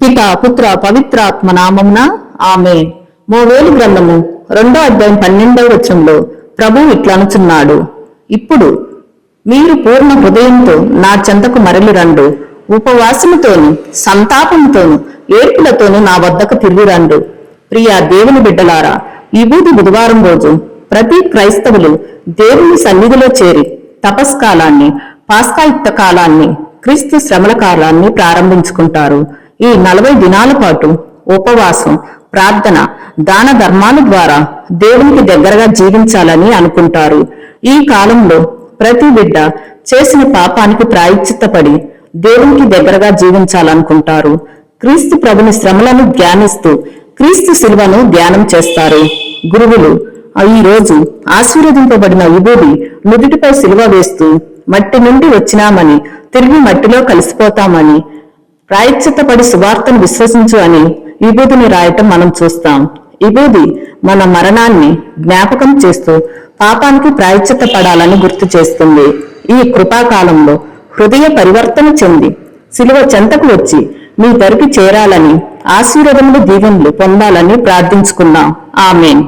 పిత పుత్ర పవిత్రాత్మ నామమున ఆమేన్. మోవేలు గ్రంథము 2వ అధ్యాయం 12వ వచనంలో ప్రభువు ఇట్లనుచున్నాడు, ఇప్పుడు మీరు పూర్ణ హృదయంతో నా చెంతకు మరలి రండు, ఉపవాసముతోను సంతాపముతోను ఏర్పులతోను నా వద్దకు తిరిగి రండు. ప్రియా దేవుని బిడ్డలారా, ఈ బుధవారం రోజు ప్రతి క్రైస్తవులు దేవుని సన్నిధిలో చేరి తపస్కాలాన్ని, పాస్కాయుక్త కాలాన్ని, క్రీస్తు శ్రమల కాలాన్ని ప్రారంభించుకుంటారు. ఈ 40 దినాల పాటు ఉపవాసం, ప్రార్థన, దాన ధర్మాల ద్వారా దేవునికి దగ్గరగా జీవించాలని అనుకుంటారు. ఈ కాలంలో ప్రతి బిడ్డ చేసిన పాపానికి ప్రాయశ్చిత్తపడి దేవునికి దగ్గరగా జీవించాలనుకుంటారు. క్రీస్తు ప్రభుని శ్రమలను ధ్యానిస్తూ క్రీస్తు శిలువను ధ్యానం చేస్తారు. గురువులు ఈ రోజు ఆశీర్వదింపబడిన విభూది నుదుటిపై శిలువ వేస్తూ మట్టి నుండి వచ్చినామని, తిరిగి మట్టిలో కలిసిపోతామని, ప్రాయశ్చిత్తపడి సువార్తను విశ్వసించు అని విభూదిని రాయటం మనం చూస్తాం. విభూది మన మరణాన్ని జ్ఞాపకం చేస్తూ పాపానికి ప్రాయశ్చిత్త పడాలని గుర్తు చేస్తుంది. ఈ కృపాకాలంలో హృదయ పరివర్తన చెంది శిలువ చెంతకు వచ్చి మీ దరికి చేరాలని, ఆశీర్వాదములు దీవెనలు పొందాలని ప్రార్థించుకున్నాం. ఆమేన్.